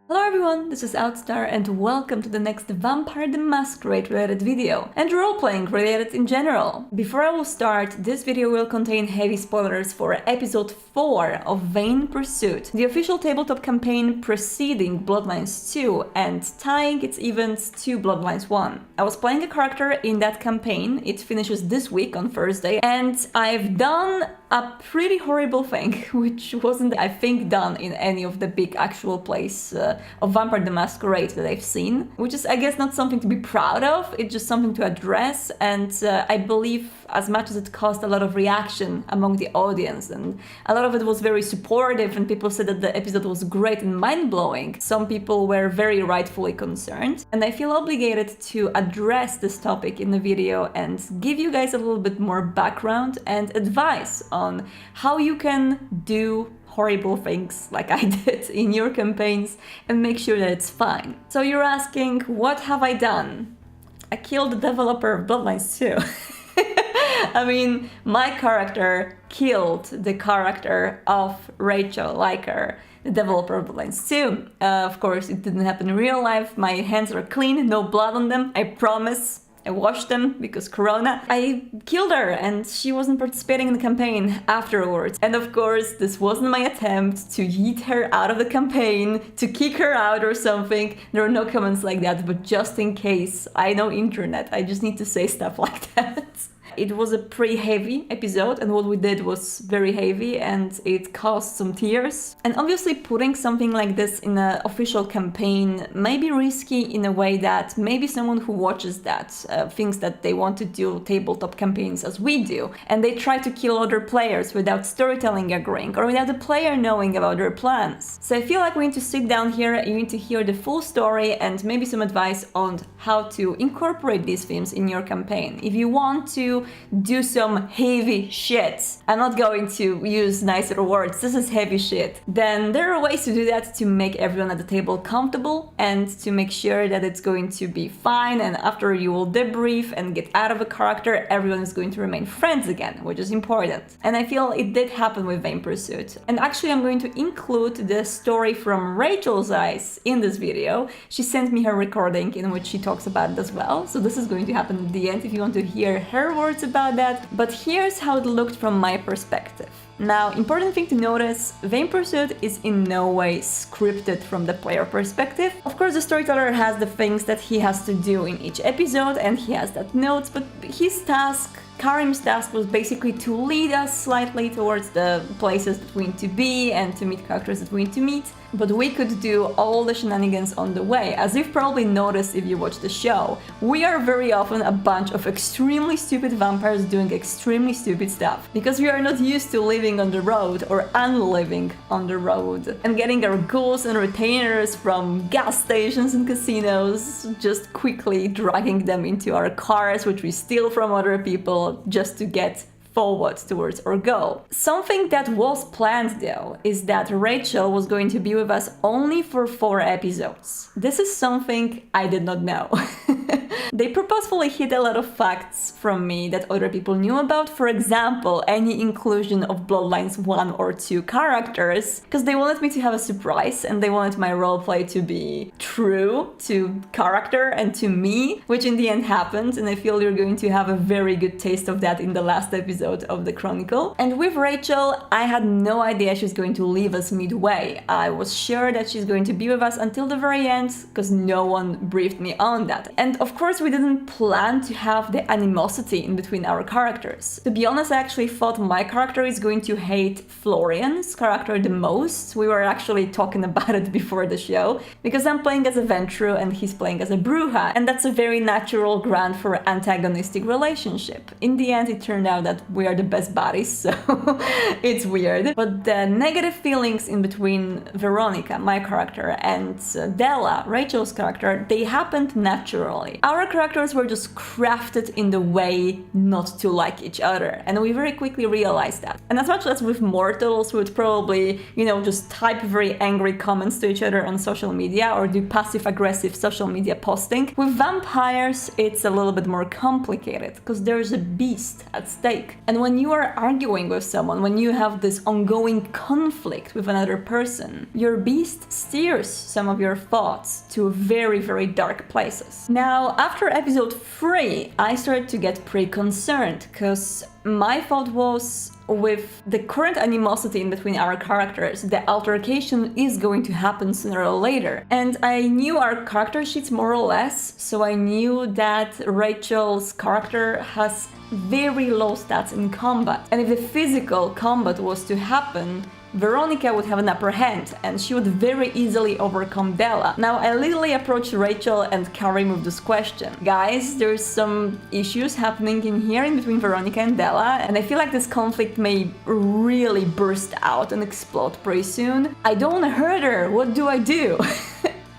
Hello everyone, this is Outstar and welcome to the next Vampire the Masquerade related video and role-playing related in general. Before I will start, this video will contain heavy spoilers for episode 4 of Vain Pursuit, the official tabletop campaign preceding Bloodlines 2 and tying its events to Bloodlines 1. I was playing a character in that campaign, it finishes this week on Thursday, and I've done a pretty horrible thing, which wasn't, I think, done in any of the big actual plays of Vampire the Masquerade that I've seen, which is, I guess, not something to be proud of, it's just something to address, and I believe as much as it caused a lot of reaction among the audience, and a lot of it was very supportive, and people said that the episode was great and mind-blowing, some people were very rightfully concerned, and I feel obligated to address this topic in the video and give you guys a little bit more background and advice on how you can do horrible things like I did in your campaigns and make sure that it's fine. So you're asking, what have I done? I killed the developer of Bloodlines 2. I mean, my character killed the character of Rachel Liker, the developer of Bloodlines 2. Of course, it didn't happen in real life. My hands are clean, no blood on them, I promise. I washed them because Corona. I killed her and she wasn't participating in the campaign afterwards. And of course, this wasn't my attempt to yeet her out of the campaign, to kick her out or something. There are no comments like that, but just in case, I know internet, I just need to say stuff like that. It was a pretty heavy episode and what we did was very heavy and it caused some tears. And obviously putting something like this in an official campaign may be risky in a way that maybe someone who watches that thinks that they want to do tabletop campaigns as we do and they try to kill other players without storytelling agreeing or without the player knowing about their plans. So I feel like we need to sit down here, you need to hear the full story and maybe some advice on how to incorporate these themes in your campaign. If you want to do some heavy shit, I'm not going to use nicer words, this is heavy shit, then there are ways to do that to make everyone at the table comfortable and to make sure that it's going to be fine, and after you will debrief and get out of a character, everyone is going to remain friends again, which is important. And I feel it did happen with Vain Pursuit. And actually I'm going to include the story from Rachel's eyes in this video. She sent me her recording in which she talks about it as well, so this is going to happen at the end if you want to hear her words about that, but here's how it looked from my perspective. Now, important thing to notice, Vain Pursuit is in no way scripted from the player perspective. Of course, the storyteller has the things that he has to do in each episode and he has that notes, but his task, Karim's task, was basically to lead us slightly towards the places that we need to be and to meet characters that we need to meet. But we could do all the shenanigans on the way. As you've probably noticed if you watch the show, we are very often a bunch of extremely stupid vampires doing extremely stupid stuff. Because we are not used to living on the road or unliving on the road. And getting our ghouls and retainers from gas stations and casinos, just quickly dragging them into our cars, which we steal from other people just to get forward towards our goal. Something that was planned though is that Rachel was going to be with us only for 4 episodes. This is something I did not know. They purposefully hid a lot of facts from me that other people knew about. For example, any inclusion of Bloodlines 1 or 2 characters, because they wanted me to have a surprise and they wanted my roleplay to be true to character and to me, which in the end happened, and I feel you're going to have a very good taste of that in the last episode of the Chronicle. And with Rachel, I had no idea she's going to leave us midway. I was sure that she's going to be with us until the very end, because no one briefed me on that. And of course, we didn't plan to have the animosity in between our characters. To be honest, I actually thought my character is going to hate Florian's character the most. We were actually talking about it before the show, because I'm playing as a Ventru and he's playing as a Bruja, and that's a very natural ground for antagonistic relationship. In the end, it turned out that we are the best buddies, so it's weird. But the negative feelings in between Veronica, my character, and Della, Rachel's character, they happened naturally. Our characters were just crafted in the way not to like each other, and we very quickly realized that. And as much as with mortals we would probably, just type very angry comments to each other on social media or do passive-aggressive social media posting. With vampires, it's a little bit more complicated because there's a beast at stake. And when you are arguing with someone, when you have this ongoing conflict with another person, your beast steers some of your thoughts to very, very dark places. Now, after episode 3, I started to get pretty concerned because my thought was, with the current animosity in between our characters, the altercation is going to happen sooner or later. And I knew our character sheets more or less, so I knew that Rachel's character has very low stats in combat. And if the physical combat was to happen, Veronica would have an upper hand, and she would very easily overcome Della. Now, I literally approached Rachel and Karim with this question. Guys, there's some issues happening in here in between Veronica and Della, and I feel like this conflict may really burst out and explode pretty soon. I don't want to hurt her. What do I do?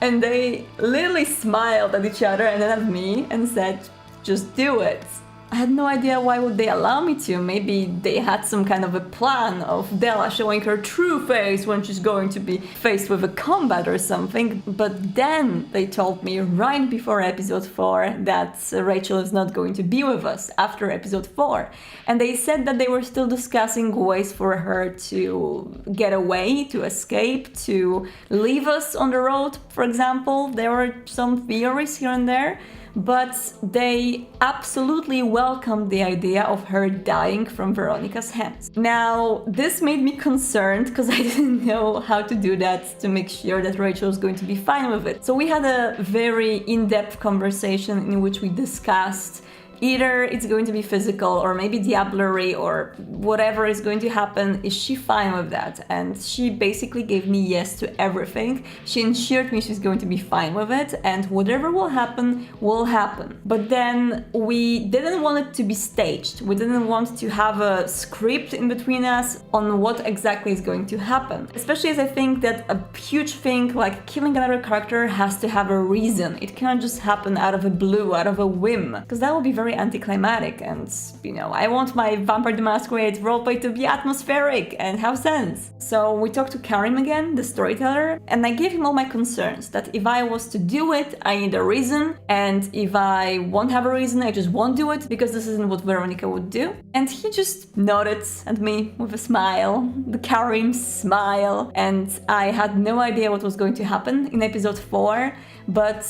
And they literally smiled at each other and then at me and said, just do it. I had no idea why would they allow me to. Maybe they had some kind of a plan of Della showing her true face when she's going to be faced with a combat or something. But then they told me right before episode 4 that Rachel is not going to be with us after episode 4. And they said that they were still discussing ways for her to get away, to escape, to leave us on the road, for example. There were some theories here and there. But they absolutely welcomed the idea of her dying from Veronica's hands. Now, this made me concerned because I didn't know how to do that to make sure that Rachel was going to be fine with it. So we had a very in-depth conversation in which we discussed either it's going to be physical or maybe diablerie or whatever is going to happen. Is she fine with that? And she basically gave me yes to everything. She ensured me she's going to be fine with it, and whatever will happen, will happen. But then we didn't want it to be staged. We didn't want to have a script in between us on what exactly is going to happen. Especially as I think that a huge thing like killing another character has to have a reason. It cannot just happen out of a blue, out of a whim, because that would be very anticlimactic, and I want my Vampire the Masquerade roleplay to be atmospheric and have sense. So we talked to Karim again, the storyteller, and I gave him all my concerns, that if I was to do it, I need a reason, and if I won't have a reason, I just won't do it, because this isn't what Veronica would do. And he just nodded at me with a smile, the Karim smile, and I had no idea what was going to happen in episode 4. But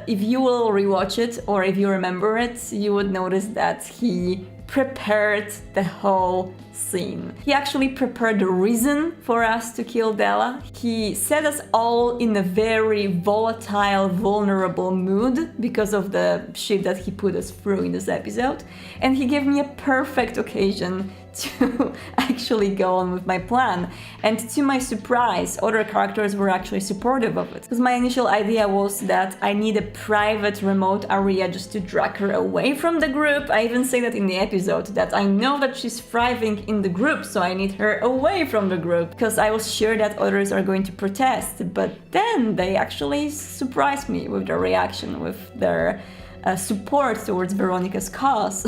if you will rewatch it, or if you remember it, you would notice that he prepared the whole scene. He actually prepared the reason for us to kill Della. He set us all in a very volatile, vulnerable mood because of the shit that he put us through in this episode. And he gave me a perfect occasion to actually go on with my plan. And to my surprise, other characters were actually supportive of it. Because my initial idea was that I need a private remote area just to drag her away from the group. I even say that in the episode, that I know that she's thriving in the group, so I need her away from the group, because I was sure that others are going to protest. But then they actually surprised me with their reaction, with their support towards Veronica's cause.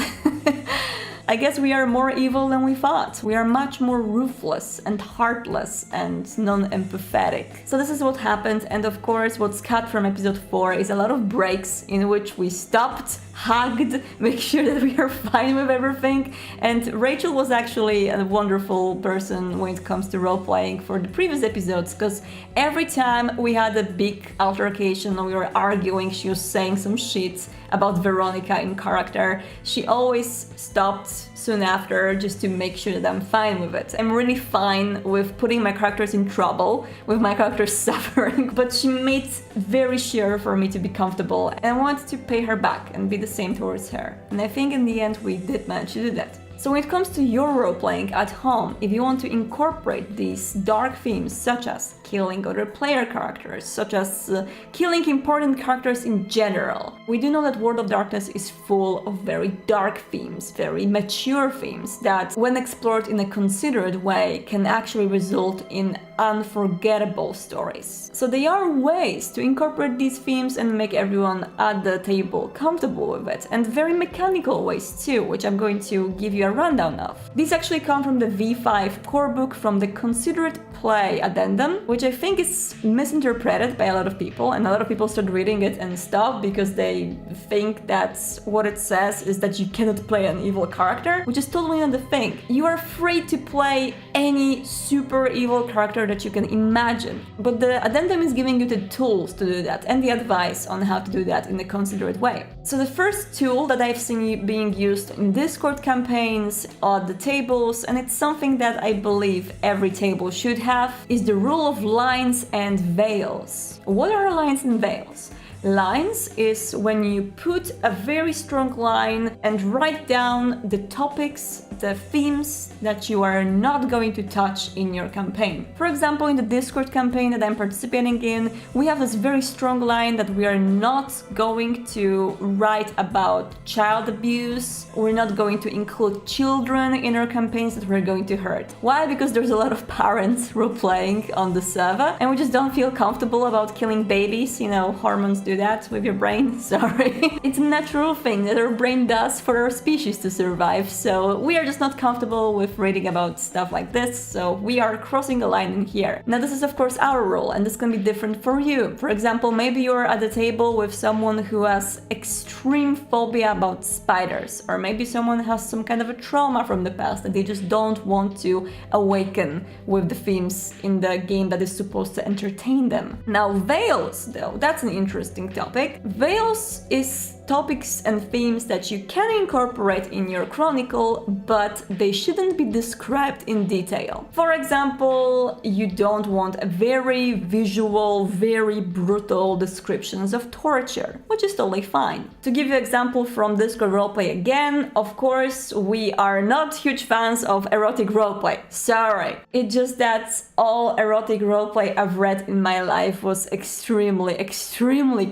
I guess we are more evil than we thought. We are much more ruthless and heartless and non-empathetic. So this is what happened, and of course what's cut from episode 4 is a lot of breaks in which we stopped, hugged, make sure that we are fine with everything. And Rachel was actually a wonderful person when it comes to role-playing for the previous episodes, because every time we had a big altercation or we were arguing, she was saying some shit about Veronica in character, she always stopped soon after just to make sure that I'm fine with it. I'm really fine with putting my characters in trouble, with my characters suffering, but she made very sure for me to be comfortable, and I wanted to pay her back and be the same towards her. And I think in the end we did manage to do that. So when it comes to your role-playing at home, if you want to incorporate these dark themes such as killing other player characters, such as killing important characters in general, we do know that World of Darkness is full of very dark themes, very mature themes that, when explored in a considerate way, can actually result in unforgettable stories. So there are ways to incorporate these themes and make everyone at the table comfortable with it, and very mechanical ways too, which I'm going to give you a rundown of. These actually come from the V5 core book from the Considerate Play addendum, which I think is misinterpreted by a lot of people, and a lot of people start reading it and stop because they think that what it says is that you cannot play an evil character, which is totally not the thing. You are free to play any super evil character that you can imagine, but the addendum is giving you the tools to do that and the advice on how to do that in a considerate way. So the first tool that I've seen being used in Discord campaigns are the tables, and it's something that I believe every table should have, is the rule of lines and veils. What are lines and veils? Lines is when you put a very strong line and write down the topics, the themes that you are not going to touch in your campaign. For example, in the Discord campaign that I'm participating in, we have this very strong line that we are not going to write about child abuse. We're not going to include children in our campaigns that we're going to hurt. Why? Because there's a lot of parents role-playing on the server, and we just don't feel comfortable about killing babies. You know, hormones do that with your brain. Sorry. It's a natural thing that our brain does for our species to survive, so we are just not comfortable with reading about stuff like this, so we are crossing a line in here. Now this is of course our rule, and this can be different for you. For example, maybe you're at a table with someone who has extreme phobia about spiders, or maybe someone has some kind of a trauma from the past that they just don't want to awaken with the themes in the game that is supposed to entertain them. Now veils, though, that's an interesting topic. Veils is topics and themes that you can incorporate in your chronicle, but they shouldn't be described in detail. For example, you don't want a very visual, very brutal descriptions of torture, which is totally fine. To give you an example from Discord roleplay again, of course, we are not huge fans of erotic roleplay. Sorry. It's just that all erotic roleplay I've read in my life was extremely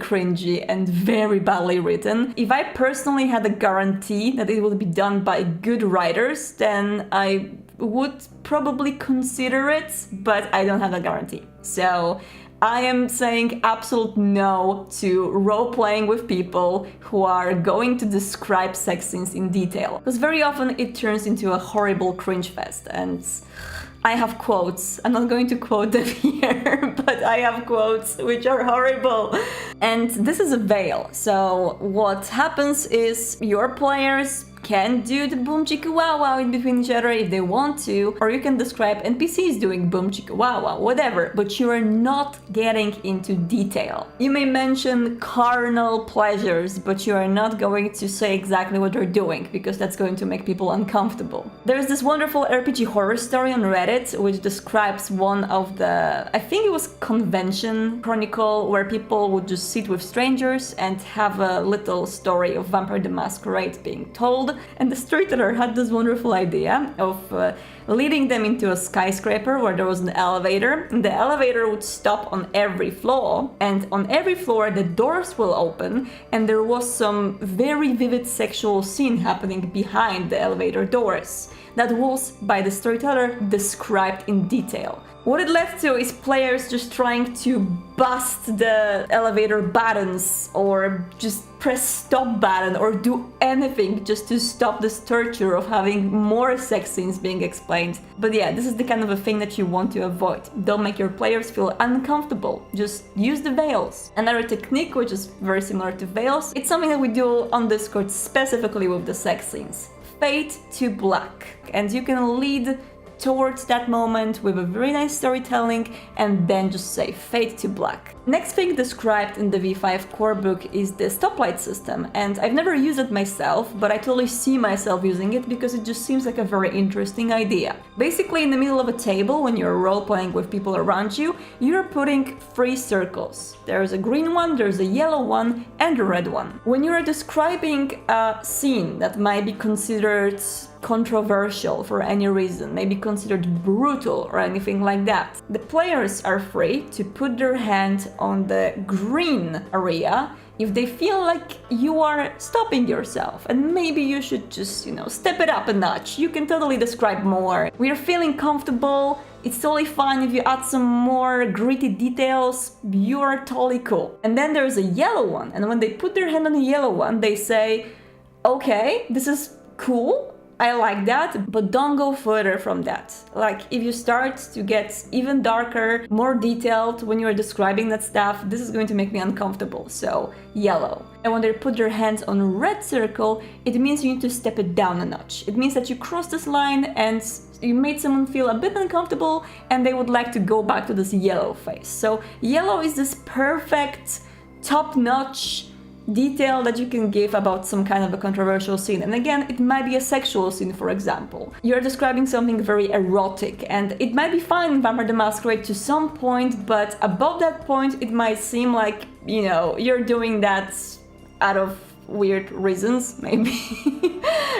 cringy and very badly written. If I personally had a guarantee that it would be done by good writers, then I would probably consider it, but I don't have a guarantee. So I am saying absolute no to role-playing with people who are going to describe sex scenes in detail, because very often it turns into a horrible cringe fest, and I have quotes. I'm not going to quote them here, but I have quotes which are horrible. And this is a veil. So what happens is your players can do the boom chicka wow wow in between each other if they want to, or you can describe NPCs doing boom chicka wow wow, whatever, but you are not getting into detail. You may mention carnal pleasures, but you are not going to say exactly what they're doing, because that's going to make people uncomfortable. There's this wonderful RPG horror story on Reddit which describes one of the, I think it was convention chronicle, where people would just sit with strangers and have a little story of Vampire the Masquerade being told. And the storyteller had this wonderful idea of leading them into a skyscraper where there was an elevator, and the elevator would stop on every floor, and on every floor the doors will open, and there was some very vivid sexual scene happening behind the elevator doors that was, by the storyteller, described in detail. What it led to is players just trying to bust the elevator buttons, or just press stop button, or do anything just to stop this torture of having more sex scenes being explained. But yeah, this is the kind of a thing that you want to avoid. Don't make your players feel uncomfortable. Just use the veils. Another technique which is very similar to veils, it's something that we do on Discord specifically with the sex scenes. Fade to black. And you can lead towards that moment with a very nice storytelling, and then just say fade to black. Next thing described in the V5 core book is the stoplight system, and I've never used it myself, but I totally see myself using it because it just seems like a very interesting idea. Basically, in the middle of a table, when you're role-playing with people around you, you're putting 3 circles. There's a green one, there's a yellow one, and a red one. When you're describing a scene that might be considered controversial for any reason, maybe considered brutal or anything like that, the players are free to put their hand on the green area if they feel like you are stopping yourself, and maybe you should just, step it up a notch. You can totally describe more. We're feeling comfortable. It's totally fine if you add some more gritty details. You're totally cool. And then there's a yellow one, and when they put their hand on the yellow one, they say, okay, this is cool. I like that, but don't go further from that. Like, if you start to get even darker, more detailed when you're describing that stuff, this is going to make me uncomfortable. So, yellow. And when they put their hands on red circle, it means you need to step it down a notch. It means that you cross this line and you made someone feel a bit uncomfortable and they would like to go back to this yellow phase. So, yellow is this perfect, top-notch detail that you can give about some kind of a controversial scene. And again, it might be a sexual scene, for example. You're describing something very erotic, and it might be fine in Vampire the Masquerade to some point, but above that point, it might seem like, you know, you're doing that out of weird reasons, maybe,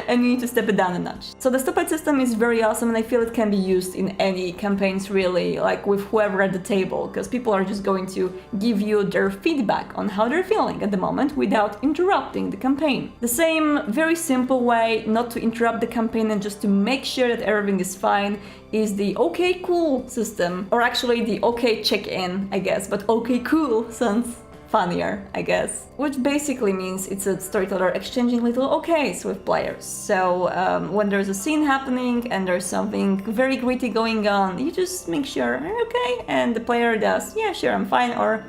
and you need to step it down a notch. So the stoplight system is very awesome, and I feel it can be used in any campaigns, really, like with whoever at the table, because people are just going to give you their feedback on how they're feeling at the moment without interrupting the campaign. The same very simple way not to interrupt the campaign and just to make sure that everything is fine is the okay cool system, or actually the okay check-in, I guess, but okay cool sounds funnier, I guess. Which basically means it's a storyteller exchanging little okays with players. So when there's a scene happening and there's something very gritty going on, you just make sure, are you okay? And the player does, yeah, sure, I'm fine, or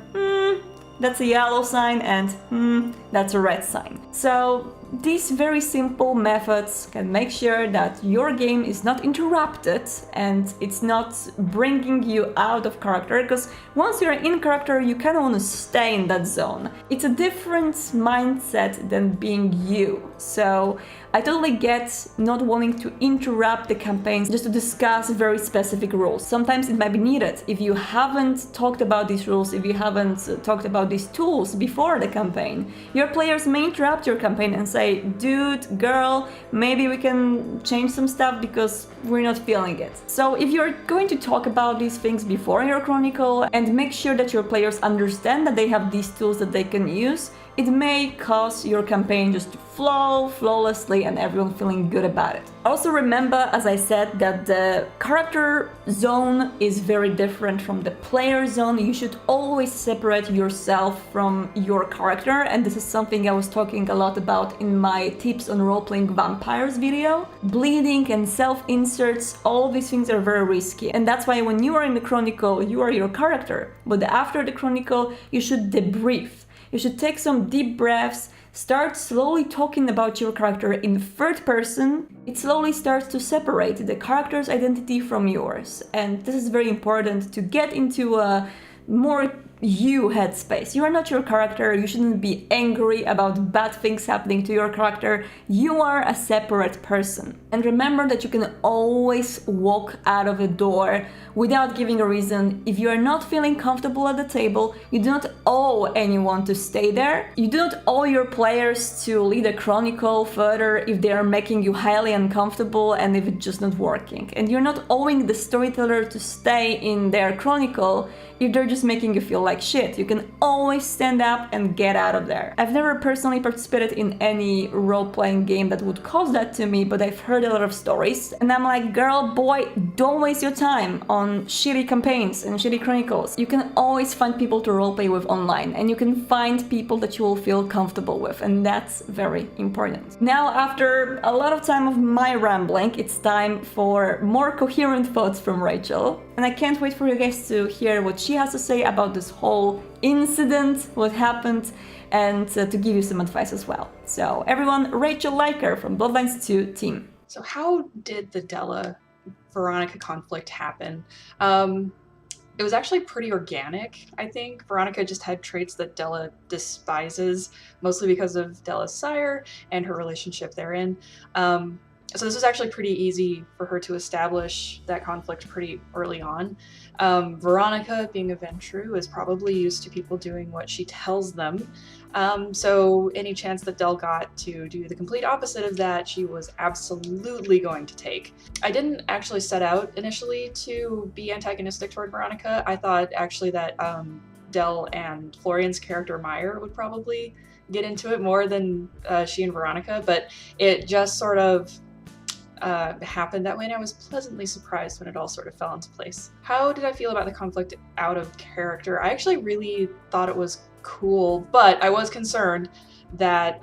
that's a yellow sign, and that's a red sign. So these very simple methods can make sure that your game is not interrupted and it's not bringing you out of character, because once you're in character, you kind of want to stay in that zone. It's a different mindset than being you. So I totally get not wanting to interrupt the campaigns just to discuss very specific rules. Sometimes it might be needed. If you haven't talked about these rules, if you haven't talked about these tools before the campaign, your players may interrupt your campaign and say, dude, girl, maybe we can change some stuff because we're not feeling it. So if you're going to talk about these things before your chronicle and make sure that your players understand that they have these tools that they can use, it may cause your campaign just to flow flawlessly and everyone feeling good about it. Also remember, as I said, that the character zone is very different from the player zone. You should always separate yourself from your character, and this is something I was talking a lot about in my tips on role-playing vampires video. Bleeding and self-inserts, all these things are very risky, and that's why when you are in the chronicle, you are your character, but after the chronicle, you should debrief. You should take some deep breaths, start slowly talking about your character in third person. It slowly starts to separate the character's identity from yours. And this is very important to get into a more you headspace. You are not your character, you shouldn't be angry about bad things happening to your character. You are a separate person. And remember that you can always walk out of a door without giving a reason. If you are not feeling comfortable at the table, you do not owe anyone to stay there. You do not owe your players to lead a chronicle further if they are making you highly uncomfortable and if it's just not working. And you're not owing the storyteller to stay in their chronicle if they're just making you feel like shit. You can always stand up and get out of there. I've never personally participated in any role-playing game that would cause that to me, but I've heard a lot of stories, and I'm like, girl, boy, don't waste your time on shitty campaigns and shitty chronicles. You can always find people to roleplay with online, and you can find people that you will feel comfortable with, and that's very important. Now, after a lot of time of my rambling, it's time for more coherent thoughts from Rachel, and I can't wait for you guys to hear what she has to say about this whole incident, what happened, and to give you some advice as well. So everyone, Rachel Liker from Bloodlines 2 team. So how did the Della-Veronica conflict happen? It was actually pretty organic, I think. Veronica just had traits that Della despises, mostly because of Della's sire and her relationship therein. So this was actually pretty easy for her to establish that conflict pretty early on. Veronica, being a Ventru, is probably used to people doing what she tells them. So any chance that Del got to do the complete opposite of that, she was absolutely going to take. I didn't actually set out initially to be antagonistic toward Veronica. I thought actually that Del and Florian's character Meyer would probably get into it more than she and Veronica, but it just sort of happened that way, and I was pleasantly surprised when it all sort of fell into place. How did I feel about the conflict out of character? I actually really thought it was cool, but I was concerned that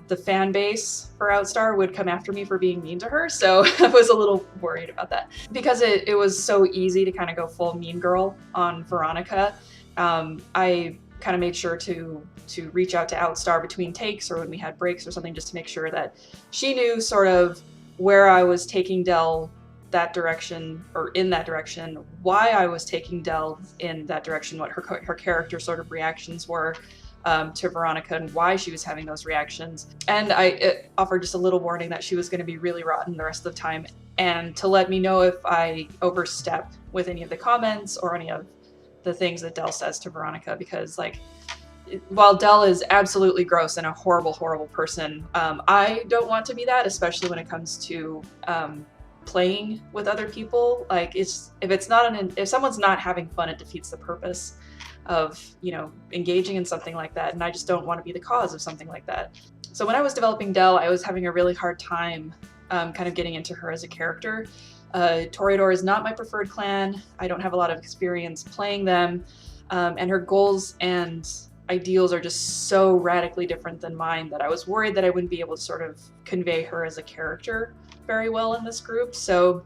the fan base for Outstar would come after me for being mean to her, so I was a little worried about that. Because it was so easy to kind of go full mean girl on Veronica, I kind of made sure to reach out to Outstar between takes or when we had breaks or something, just to make sure that she knew sort of where I was taking Del that direction, or in that direction, why I was taking Del in that direction, what her character sort of reactions were to Veronica and why she was having those reactions. And I offered just a little warning that she was going to be really rotten the rest of the time, and to let me know if I overstep with any of the comments or any of the things that Del says to Veronica, because like, while Del is absolutely gross and a horrible, horrible person, I don't want to be that, especially when it comes to playing with other people. Like, if someone's not having fun, it defeats the purpose of, you know, engaging in something like that, and I just don't want to be the cause of something like that. So when I was developing Del, I was having a really hard time kind of getting into her as a character. Toreador is not my preferred clan. I don't have a lot of experience playing them, and her goals and ideals are just so radically different than mine that I was worried that I wouldn't be able to sort of convey her as a character very well in this group. So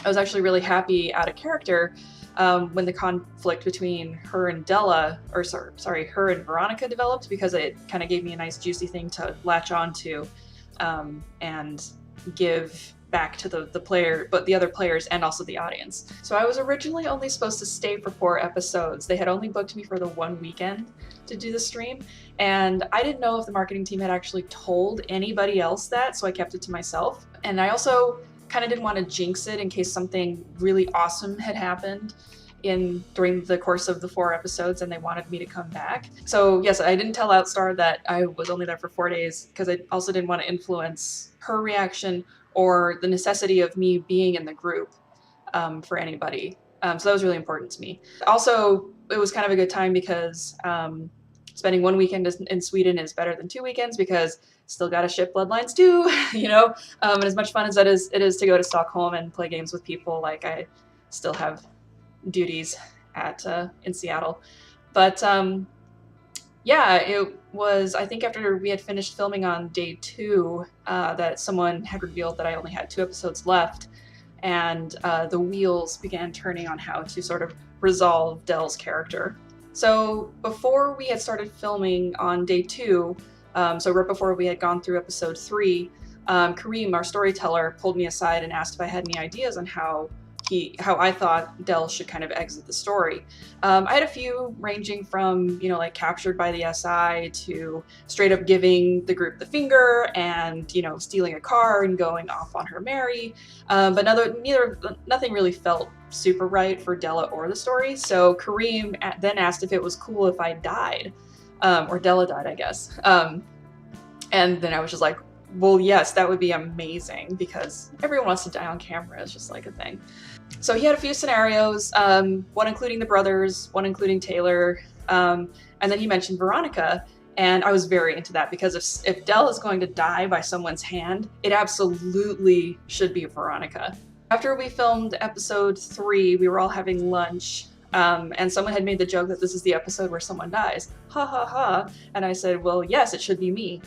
I was actually really happy out of character when the conflict between her and her and Veronica developed, because it kind of gave me a nice juicy thing to latch onto and give back to the other players and also the audience. So I was originally only supposed to stay for 4 episodes. They had only booked me for the 1 weekend to do the stream, and I didn't know if the marketing team had actually told anybody else that, so I kept it to myself. And I also kind of didn't want to jinx it in case something really awesome had happened during the course of the 4 episodes and they wanted me to come back. So yes, I didn't tell Outstar that I was only there for 4 days, because I also didn't want to influence her reaction or the necessity of me being in the group for anybody. So that was really important to me. Also, it was kind of a good time because spending 1 weekend in Sweden is better than 2 weekends, because still gotta ship Bloodlines 2, you know? And as much fun as it is to go to Stockholm and play games with people, like, I still have duties in Seattle. But yeah, it was, I think after we had finished filming on day 2, that someone had revealed that I only had 2 episodes left, and the wheels began turning on how to sort of resolve Del's character. So before we had started filming on day 2, so right before we had gone through episode 3, Kareem, our storyteller, pulled me aside and asked if I had any ideas on how I thought Del should kind of exit the story. I had a few, ranging from, you know, like captured by the SI to straight up giving the group the finger and, you know, stealing a car and going off on her merry. But nothing really felt super right for Della or the story. So Kareem then asked if it was cool if I died, or Della died, I guess. And then I was just like, well, yes, that would be amazing, because everyone wants to die on camera. It's just like a thing. So he had a few scenarios, one including the brothers, one including Taylor, and then he mentioned Veronica, and I was very into that, because if Del is going to die by someone's hand, it absolutely should be Veronica. After we filmed episode 3, we were all having lunch, and someone had made the joke that this is the episode where someone dies. Ha ha ha. And I said, well, yes, it should be me.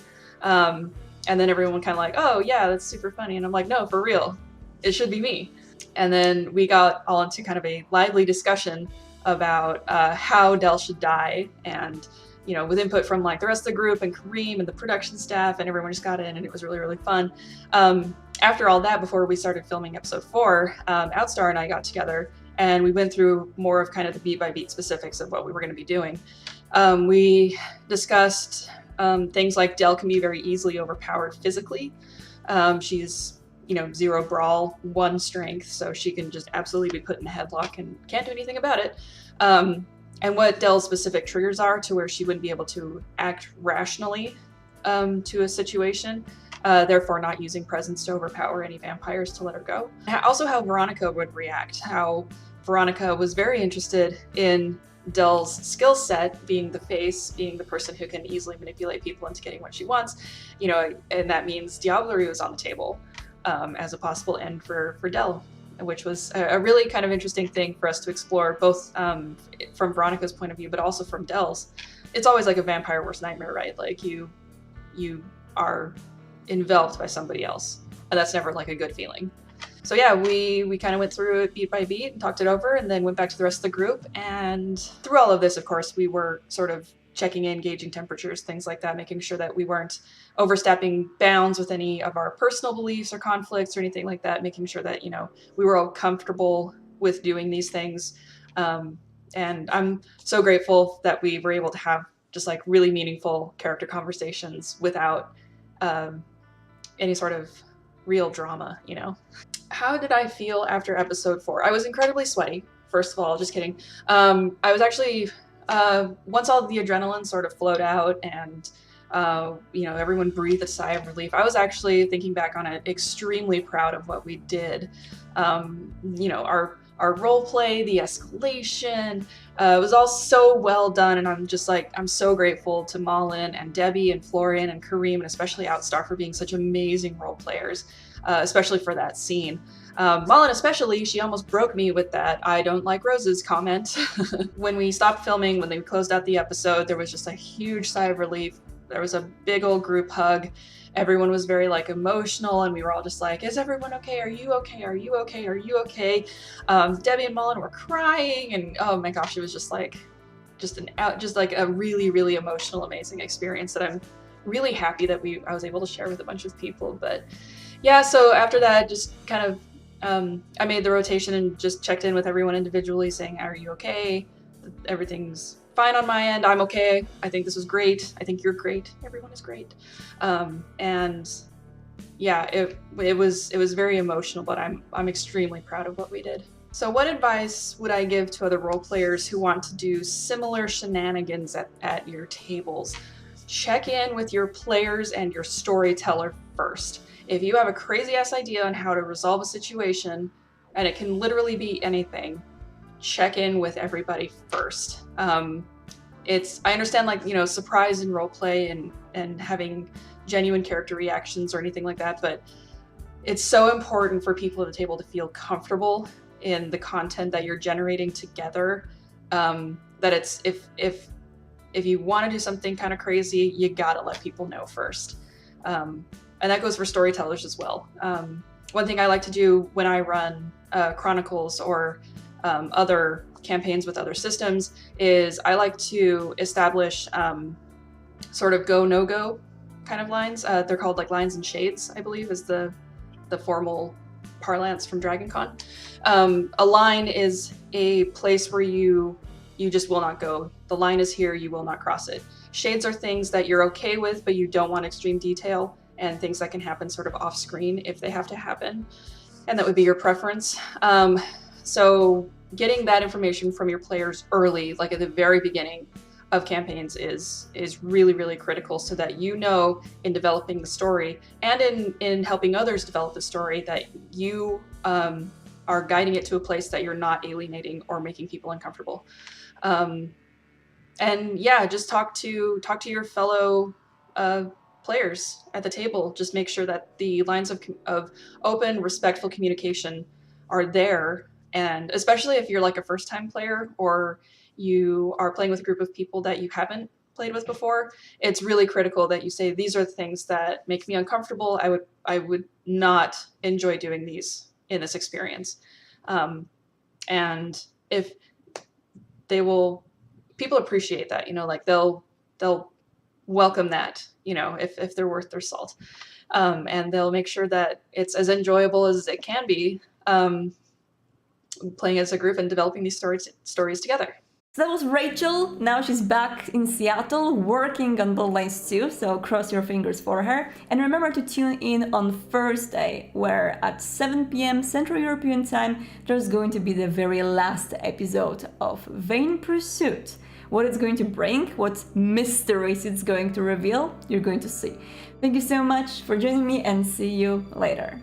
And then everyone kind of like, oh yeah, that's super funny. And I'm like, no, for real, it should be me. And then we got all into kind of a lively discussion about how Del should die, and, you know, with input from like the rest of the group and Kareem and the production staff, and everyone just got in, and it was really, really fun. After all that, before we started filming episode 4, Outstar and I got together and we went through more of kind of the beat by beat specifics of what we were going to be doing. We discussed things like Del can be very easily overpowered physically. She's, you know, 0 brawl, 1 strength, so she can just absolutely be put in a headlock and can't do anything about it. And what Del's specific triggers are to where she wouldn't be able to act rationally to a situation, therefore not using presence to overpower any vampires to let her go. Also how Veronica would react, how Veronica was very interested in Del's skill set, being the face, being the person who can easily manipulate people into getting what she wants, you know, and that means Diablerie was on the table as a possible end for Del, which was a really kind of interesting thing for us to explore, both from Veronica's point of view, but also from Del's. It's always like a vampire worst nightmare, right? Like, you you are enveloped by somebody else, and that's never like a good feeling. So yeah, we kind of went through it beat by beat and talked it over, and then went back to the rest of the group. And through all of this, of course, we were sort of checking in, gauging temperatures, things like that, making sure that we weren't overstepping bounds with any of our personal beliefs or conflicts or anything like that, making sure that, you know, we were all comfortable with doing these things. And I'm so grateful that we were able to have just like really meaningful character conversations without any sort of real drama, you know. How did I feel after episode 4? I was incredibly sweaty, first of all, just kidding. I was actually, once all the adrenaline sort of flowed out and, you know, everyone breathed a sigh of relief, I was actually, thinking back on it, extremely proud of what we did. You know, our role play, the escalation, it was all so well done, and I'm just like, I'm so grateful to Malin and Debbie and Florian and Kareem, and especially Outstar for being such amazing role players, especially for that scene. Malin especially, she almost broke me with that "I don't like roses" comment. When we stopped filming, when they closed out the episode, there was just a huge sigh of relief. There was a big old group hug. Everyone was very like emotional, and we were all just like, "Is everyone okay? Are you okay? Are you okay? Are you okay?" Debbie and Mullen were crying, and oh my gosh, it was just like, just like a really, really emotional, amazing experience that I'm really happy that I was able to share with a bunch of people. But yeah, so after that, just kind of, I made the rotation and just checked in with everyone individually, saying, "Are you okay? Everything's fine on my end. I'm okay. I think this was great. I think you're great. Everyone is great." And yeah, it was very emotional, but I'm extremely proud of what we did. So what advice would I give to other role players who want to do similar shenanigans at your tables? Check in with your players and your storyteller first. If you have a crazy ass idea on how to resolve a situation, and it can literally be anything, check in with everybody first. I understand, like, you know, surprise and role play and having genuine character reactions or anything like that, but it's so important for people at the table to feel comfortable in the content that you're generating together. That it's, if you want to do something kind of crazy, you gotta let people know first. And that goes for storytellers as well. One thing I like to do when I run Chronicles or other campaigns with other systems is I like to establish sort of go, no-go kind of lines. They're called like lines and shades, I believe, is the formal parlance from DragonCon. A line is a place where you just will not go. The line is here, you will not cross it. Shades are things that you're okay with, but you don't want extreme detail, and things that can happen sort of off screen if they have to happen. And that would be your preference. So getting that information from your players early, like at the very beginning of campaigns, is really, really critical, so that you know, in developing the story and in helping others develop the story, that you are guiding it to a place that you're not alienating or making people uncomfortable. And yeah, just talk to your fellow players at the table. Just make sure that the lines of open, respectful communication are there. And especially if you're like a first-time player, or you are playing with a group of people that you haven't played with before, it's really critical that you say, "These are things that make me uncomfortable. I would not enjoy doing these in this experience." And if people appreciate that, you know, like they'll welcome that, you know, if they're worth their salt. And they'll make sure that it's as enjoyable as it can be, playing as a group and developing these stories together. So that was Rachel. Now she's back in Seattle working on Bloodlines 2, so cross your fingers for her. And remember to tune in on Thursday, where at 7 p.m. Central European Time, there's going to be the very last episode of Vain Pursuit. What it's going to bring, what mysteries it's going to reveal, you're going to see. Thank you so much for joining me, and see you later.